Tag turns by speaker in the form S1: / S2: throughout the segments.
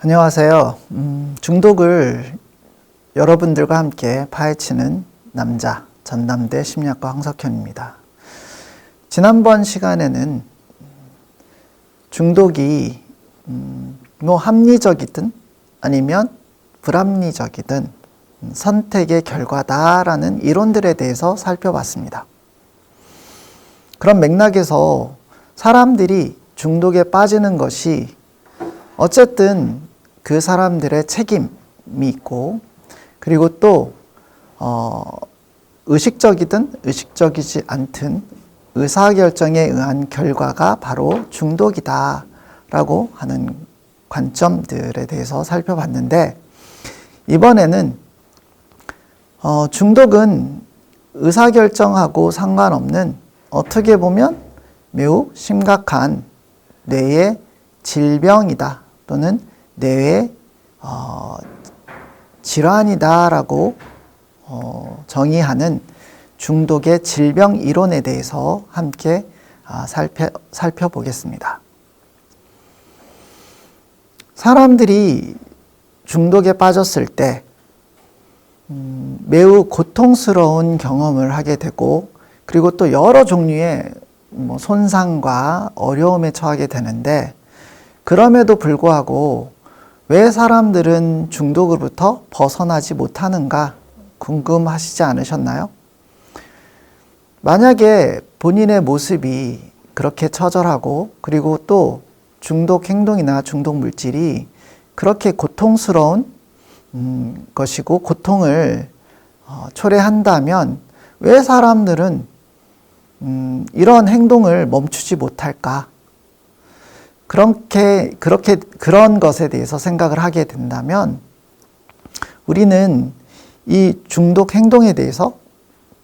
S1: 안녕하세요. 중독을 여러분들과 함께 파헤치는 남자, 전남대 심리학과 황석현입니다. 지난번 시간에는 중독이 합리적이든 아니면 불합리적이든 선택의 결과다라는 이론들에 대해서 살펴봤습니다. 그런 맥락에서 사람들이 중독에 빠지는 것이 어쨌든 그 사람들의 책임이 있고, 그리고 또 의식적이든 의식적이지 않든 의사결정에 의한 결과가 바로 중독이다라고 하는 관점들에 대해서 살펴봤는데, 이번에는 중독은 의사결정하고 상관없는 어떻게 보면 매우 심각한 뇌의 질병이다 또는 뇌의 질환이다라고 정의하는 중독의 질병 이론에 대해서 함께 살펴보겠습니다. 사람들이 중독에 빠졌을 때 매우 고통스러운 경험을 하게 되고, 그리고 또 여러 종류의 손상과 어려움에 처하게 되는데, 그럼에도 불구하고 왜 사람들은 중독으로부터 벗어나지 못하는가 궁금하시지 않으셨나요? 만약에 본인의 모습이 그렇게 처절하고, 그리고 또 중독 행동이나 중독 물질이 그렇게 고통스러운 것이고 고통을 초래한다면 왜 사람들은 이런 행동을 멈추지 못할까? 그런 것에 대해서 생각을 하게 된다면 우리는 이 중독 행동에 대해서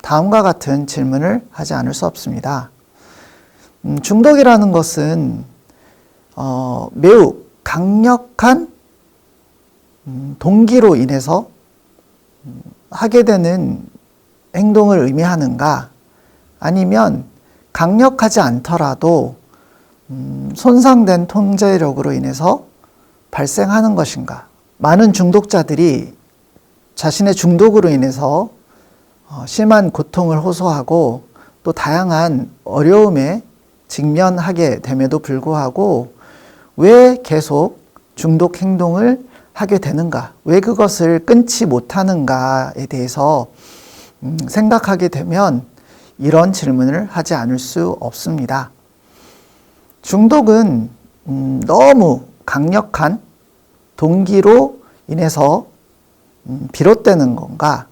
S1: 다음과 같은 질문을 하지 않을 수 없습니다. 중독이라는 것은 매우 강력한 동기로 인해서 하게 되는 행동을 의미하는가, 아니면 강력하지 않더라도 손상된 통제력으로 인해서 발생하는 것인가. 많은 중독자들이 자신의 중독으로 인해서 심한 고통을 호소하고 또 다양한 어려움에 직면하게 됨에도 불구하고 왜 계속 중독 행동을 하게 되는가, 왜 그것을 끊지 못하는가에 대해서 생각하게 되면 이런 질문을 하지 않을 수 없습니다. 중독은 너무 강력한 동기로 인해서 비롯되는 건가,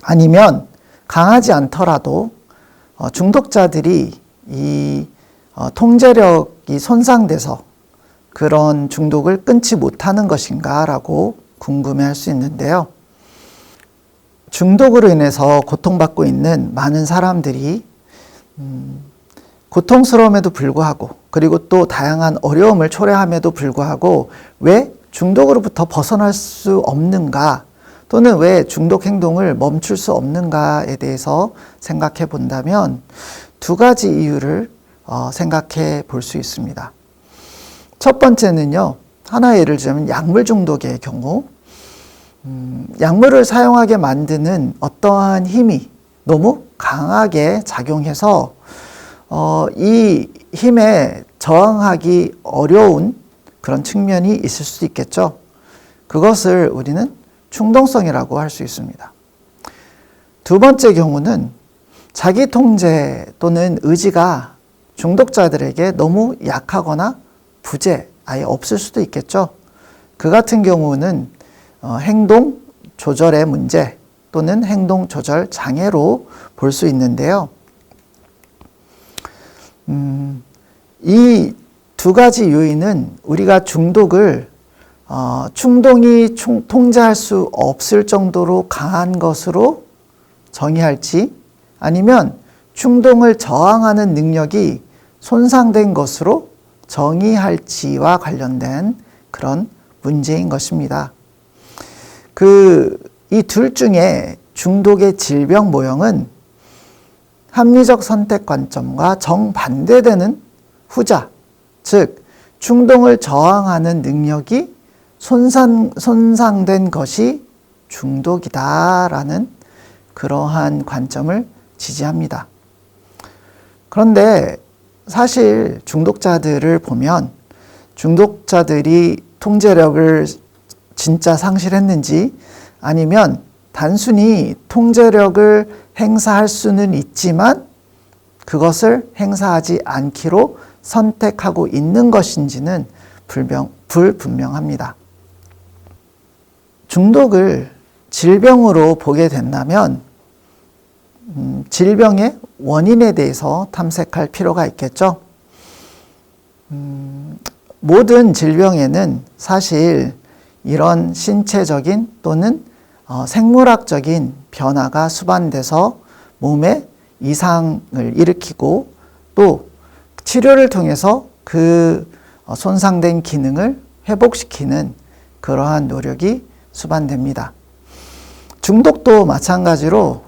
S1: 아니면 강하지 않더라도 중독자들이 이 통제력이 손상돼서 그런 중독을 끊지 못하는 것인가 라고 궁금해할 수 있는데요. 중독으로 인해서 고통받고 있는 많은 사람들이 고통스러움에도 불구하고, 그리고 또 다양한 어려움을 초래함에도 불구하고 왜 중독으로부터 벗어날 수 없는가, 또는 왜 중독 행동을 멈출 수 없는가에 대해서 생각해 본다면 두 가지 이유를 생각해 볼 수 있습니다. 첫 번째는요, 하나의 예를 들자면 약물 중독의 경우, 약물을 사용하게 만드는 어떠한 힘이 너무 강하게 작용해서 이 힘에 저항하기 어려운 그런 측면이 있을 수도 있겠죠. 그것을 우리는 충동성이라고 할 수 있습니다. 두 번째 경우는 자기 통제 또는 의지가 중독자들에게 너무 약하거나 부재, 아예 없을 수도 있겠죠. 그 같은 경우는 행동 조절의 문제 또는 행동 조절 장애로 볼 수 있는데요. 이 두 가지 요인은 우리가 중독을 충동이 통제할 수 없을 정도로 강한 것으로 정의할지, 아니면 충동을 저항하는 능력이 손상된 것으로 정의할지와 관련된 그런 문제인 것입니다. 이 둘 중에 중독의 질병 모형은 합리적 선택 관점과 정반대되는 후자, 즉 충동을 저항하는 능력이 손상된 것이 중독이다라는 그러한 관점을 지지합니다. 그런데 사실 중독자들을 보면 중독자들이 통제력을 진짜 상실했는지 아니면 단순히 통제력을 행사할 수는 있지만 그것을 행사하지 않기로 선택하고 있는 것인지는 불분명합니다. 중독을 질병으로 보게 된다면 질병의 원인에 대해서 탐색할 필요가 있겠죠. 모든 질병에는 사실 이런 신체적인 또는 생물학적인 변화가 수반돼서 몸에 이상을 일으키고 또 치료를 통해서 그 손상된 기능을 회복시키는 그러한 노력이 수반됩니다. 중독도 마찬가지로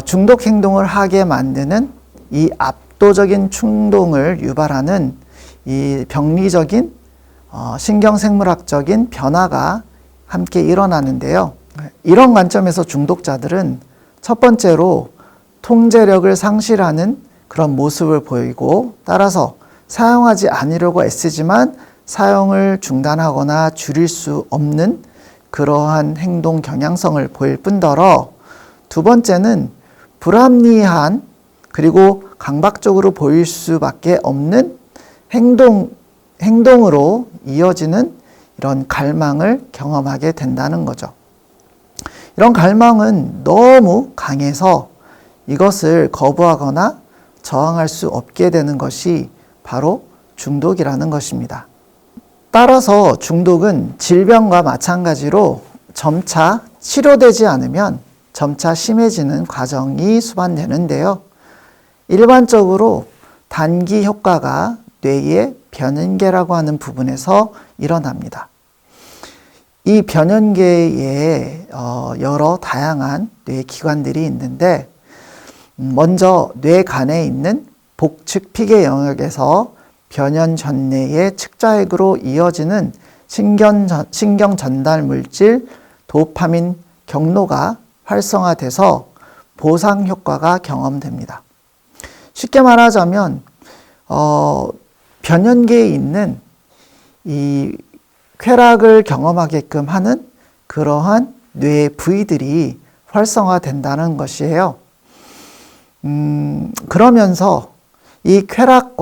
S1: 중독 행동을 하게 만드는 이 압도적인 충동을 유발하는 이 병리적인 신경생물학적인 변화가 함께 일어나는데요. 이런 관점에서 중독자들은 첫 번째로 통제력을 상실하는 그런 모습을 보이고 따라서 사용하지 않으려고 애쓰지만 사용을 중단하거나 줄일 수 없는 그러한 행동 경향성을 보일 뿐더러 두 번째는 불합리한 그리고 강박적으로 보일 수밖에 없는 행동으로 이어지는 이런 갈망을 경험하게 된다는 거죠. 이런 갈망은 너무 강해서 이것을 거부하거나 저항할 수 없게 되는 것이 바로 중독이라는 것입니다. 따라서 중독은 질병과 마찬가지로 점차 치료되지 않으면 점차 심해지는 과정이 수반되는데요. 일반적으로 단기 효과가 뇌의 변연계라고 하는 부분에서 일어납니다. 이 변연계에 여러 다양한 뇌 기관들이 있는데 먼저 뇌간에 있는 복측피계 영역에서 변연 전내의 측자핵으로 이어지는 신경 전달 물질 도파민 경로가 활성화돼서 보상 효과가 경험됩니다. 쉽게 말하자면 변연계에 있는 이 쾌락을 경험하게끔 하는 그러한 뇌 부위들이 활성화된다는 것이에요. 그러면서 이 쾌락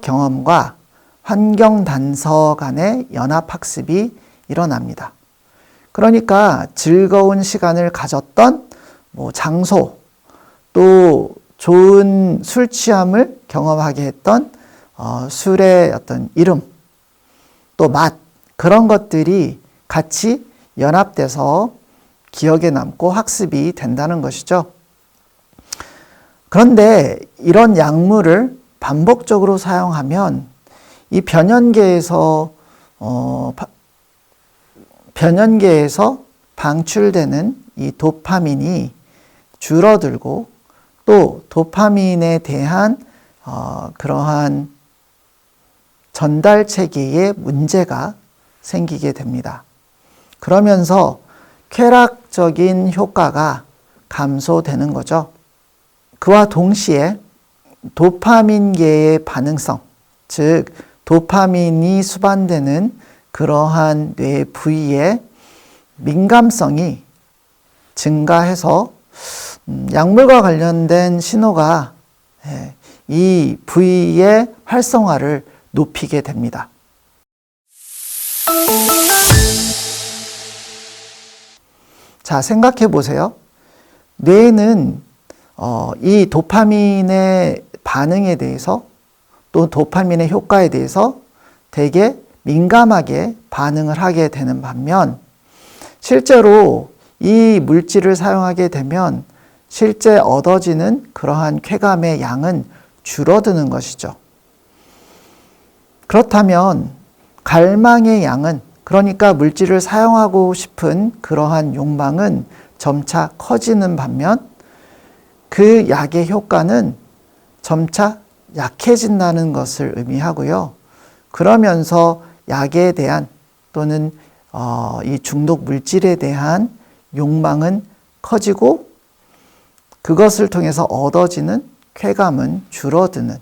S1: 경험과 환경 단서 간의 연합학습이 일어납니다. 그러니까 즐거운 시간을 가졌던 장소, 또 좋은 술 취함을 경험하게 했던 술의 어떤 이름, 또 맛, 그런 것들이 같이 연합돼서 기억에 남고 학습이 된다는 것이죠. 그런데 이런 약물을 반복적으로 사용하면 이 변연계에서 방출되는 이 도파민이 줄어들고 또 도파민에 대한 그러한 전달 체계에 문제가 생기게 됩니다. 그러면서 쾌락적인 효과가 감소되는 거죠. 그와 동시에 도파민계의 반응성, 즉 도파민이 수반되는 그러한 뇌 부위의 민감성이 증가해서 약물과 관련된 신호가 이 부위의 활성화를 높이게 됩니다. 자, 생각해 보세요. 뇌는 이 도파민의 반응에 대해서 또 도파민의 효과에 대해서 되게 민감하게 반응을 하게 되는 반면 실제로 이 물질을 사용하게 되면 실제 얻어지는 그러한 쾌감의 양은 줄어드는 것이죠. 그렇다면 갈망의 양은, 그러니까 물질을 사용하고 싶은 그러한 욕망은 점차 커지는 반면 그 약의 효과는 점차 약해진다는 것을 의미하고요. 그러면서 약에 대한 또는 이 중독 물질에 대한 욕망은 커지고 그것을 통해서 얻어지는 쾌감은 줄어드는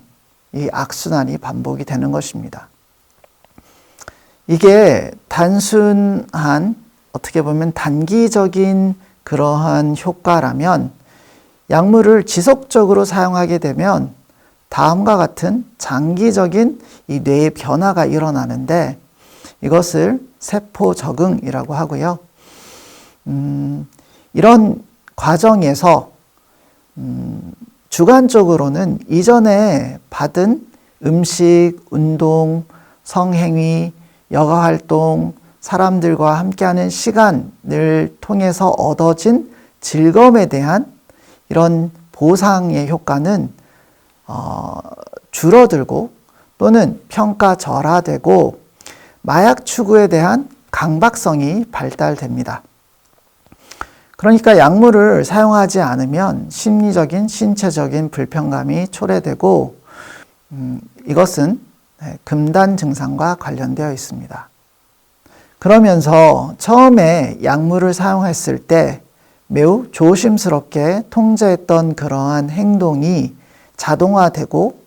S1: 이 악순환이 반복이 되는 것입니다. 이게 단순한 어떻게 보면 단기적인 그러한 효과라면 약물을 지속적으로 사용하게 되면 다음과 같은 장기적인 이 뇌의 변화가 일어나는데 이것을 세포 적응이라고 하고요. 이런 과정에서 주관적으로는 이전에 받은 음식, 운동, 성행위, 여가활동, 사람들과 함께하는 시간을 통해서 얻어진 즐거움에 대한 이런 보상의 효과는 줄어들고 또는 평가절하되고 마약 추구에 대한 강박성이 발달됩니다. 그러니까 약물을 사용하지 않으면 심리적인, 신체적인 불편감이 초래되고 이것은 금단 증상과 관련되어 있습니다. 그러면서 처음에 약물을 사용했을 때 매우 조심스럽게 통제했던 그러한 행동이 자동화되고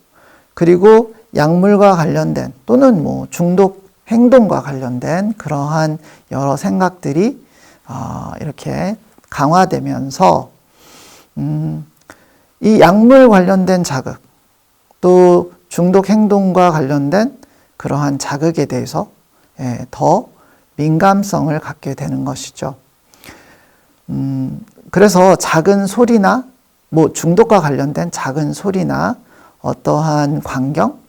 S1: 그리고 약물과 관련된 또는 중독 행동과 관련된 그러한 여러 생각들이 이렇게 강화되면서 이 약물 관련된 자극 또 중독 행동과 관련된 그러한 자극에 대해서 더 민감성을 갖게 되는 것이죠. 그래서 작은 소리나 중독과 관련된 작은 소리나 어떠한 광경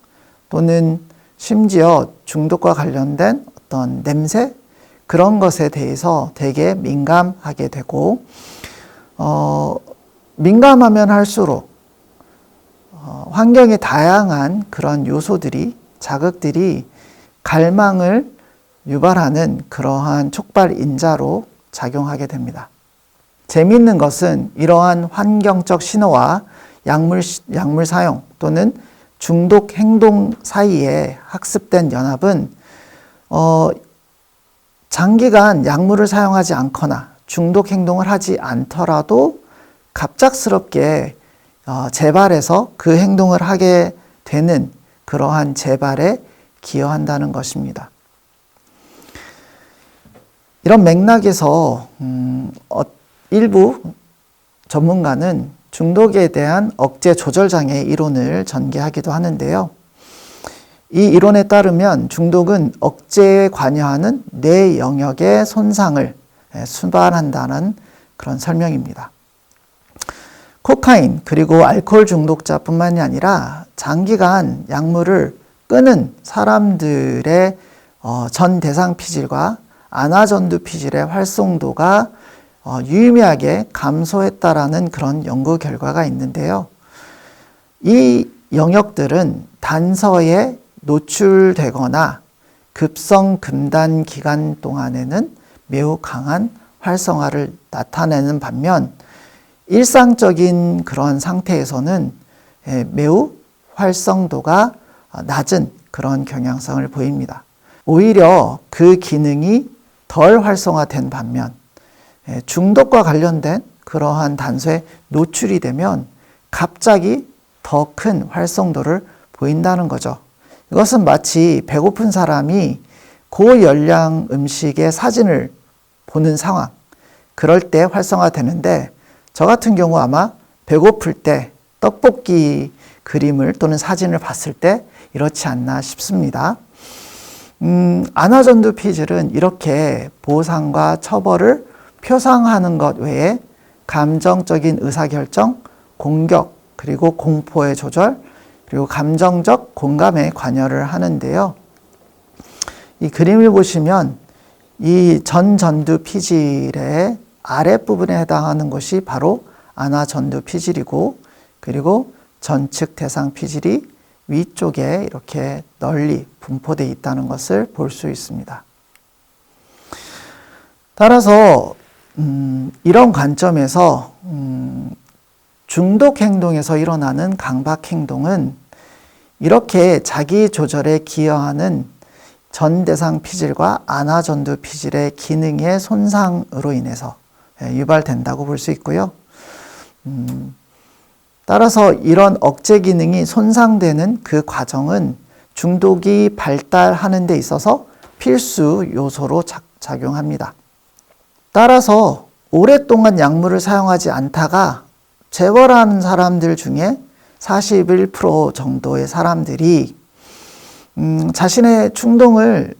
S1: 또는 심지어 중독과 관련된 어떤 냄새 그런 것에 대해서 되게 민감하게 되고 민감하면 할수록 환경의 다양한 그런 요소들이 자극들이 갈망을 유발하는 그러한 촉발 인자로 작용하게 됩니다. 재미있는 것은 이러한 환경적 신호와 약물 사용 또는 중독 행동 사이에 학습된 연합은 장기간 약물을 사용하지 않거나 중독 행동을 하지 않더라도 갑작스럽게 재발해서 그 행동을 하게 되는 그러한 재발에 기여한다는 것입니다. 이런 맥락에서 일부 전문가는 중독에 대한 억제 조절 장애 이론을 전개하기도 하는데요. 이 이론에 따르면 중독은 억제에 관여하는 뇌 영역의 손상을 수반한다는 그런 설명입니다. 코카인 그리고 알코올 중독자뿐만이 아니라 장기간 약물을 끊은 사람들의 전 대상 피질과 안화전두 피질의 활성도가 유의미하게 감소했다라는 그런 연구 결과가 있는데요. 이 영역들은 단서에 노출되거나 급성 금단 기간 동안에는 매우 강한 활성화를 나타내는 반면 일상적인 그런 상태에서는 매우 활성도가 낮은 그런 경향성을 보입니다. 오히려 그 기능이 덜 활성화된 반면 중독과 관련된 그러한 단서에 노출이 되면 갑자기 더 큰 활성도를 보인다는 거죠. 이것은 마치 배고픈 사람이 고열량 음식의 사진을 보는 상황, 그럴 때 활성화되는데 저 같은 경우 아마 배고플 때 떡볶이 그림을 또는 사진을 봤을 때 이렇지 않나 싶습니다. 안화전두 피질은 이렇게 보상과 처벌을 표상하는 것 외에 감정적인 의사결정, 공격, 그리고 공포의 조절, 그리고 감정적 공감에 관여를 하는데요. 이 그림을 보시면 이 전전두 피질의 아랫부분에 해당하는 것이 바로 안화전두 피질이고 그리고 전측 대상 피질이 위쪽에 이렇게 널리 분포되어 있다는 것을 볼 수 있습니다. 따라서 이런 관점에서 중독 행동에서 일어나는 강박 행동은 이렇게 자기 조절에 기여하는 전 대상 피질과 안화전두 피질의 기능의 손상으로 인해서 유발된다고 볼 수 있고요. 따라서 이런 억제 기능이 손상되는 그 과정은 중독이 발달하는 데 있어서 필수 요소로 작용합니다. 따라서 오랫동안 약물을 사용하지 않다가 재활하는 사람들 중에 41% 정도의 사람들이 자신의 충동을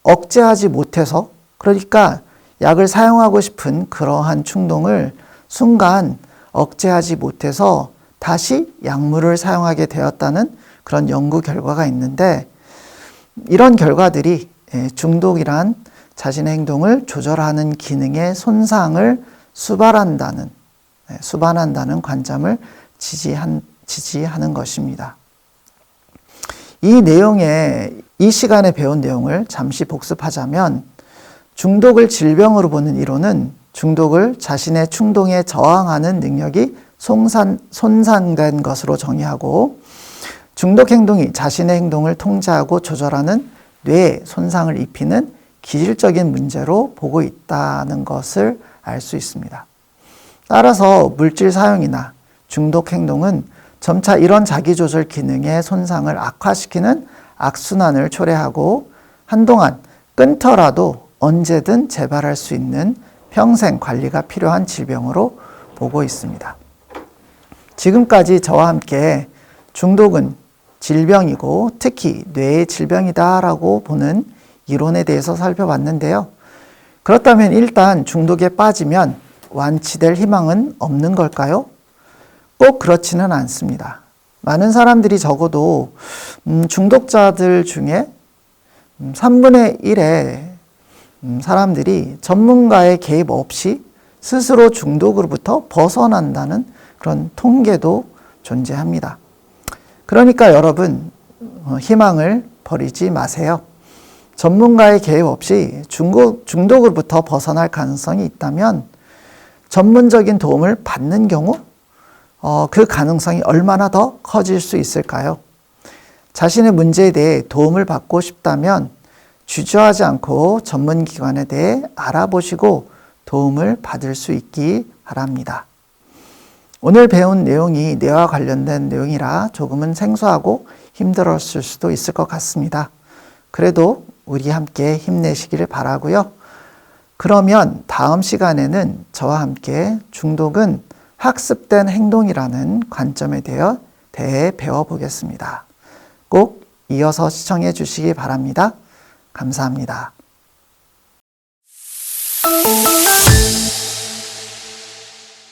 S1: 억제하지 못해서, 그러니까 약을 사용하고 싶은 그러한 충동을 순간 억제하지 못해서 다시 약물을 사용하게 되었다는 그런 연구 결과가 있는데, 이런 결과들이 중독이란 자신의 행동을 조절하는 기능의 손상을 수반한다는 관점을 지지하는 것입니다. 이 시간에 배운 내용을 잠시 복습하자면, 중독을 질병으로 보는 이론은 중독을 자신의 충동에 저항하는 능력이 손상된 것으로 정의하고, 중독 행동이 자신의 행동을 통제하고 조절하는 뇌에 손상을 입히는 기질적인 문제로 보고 있다는 것을 알 수 있습니다. 따라서 물질 사용이나 중독 행동은 점차 이런 자기조절 기능의 손상을 악화시키는 악순환을 초래하고 한동안 끊더라도 언제든 재발할 수 있는 평생 관리가 필요한 질병으로 보고 있습니다. 지금까지 저와 함께 중독은 질병이고 특히 뇌의 질병이다라고 보는 이론에 대해서 살펴봤는데요. 그렇다면 일단 중독에 빠지면 완치될 희망은 없는 걸까요? 꼭 그렇지는 않습니다. 많은 사람들이 적어도 중독자들 중에 3분의 1의 사람들이 전문가의 개입 없이 스스로 중독으로부터 벗어난다는 그런 통계도 존재합니다. 그러니까 여러분, 희망을 버리지 마세요. 전문가의 개입 없이 중독으로부터 벗어날 가능성이 있다면 전문적인 도움을 받는 경우 그 가능성이 얼마나 더 커질 수 있을까요? 자신의 문제에 대해 도움을 받고 싶다면 주저하지 않고 전문기관에 대해 알아보시고 도움을 받을 수 있기 바랍니다. 오늘 배운 내용이 뇌와 관련된 내용이라 조금은 생소하고 힘들었을 수도 있을 것 같습니다. 그래도 우리 함께 힘내시기를 바라고요. 그러면 다음 시간에는 저와 함께 중독은 학습된 행동이라는 관점에 대해 배워보겠습니다. 꼭 이어서 시청해 주시기 바랍니다. 감사합니다.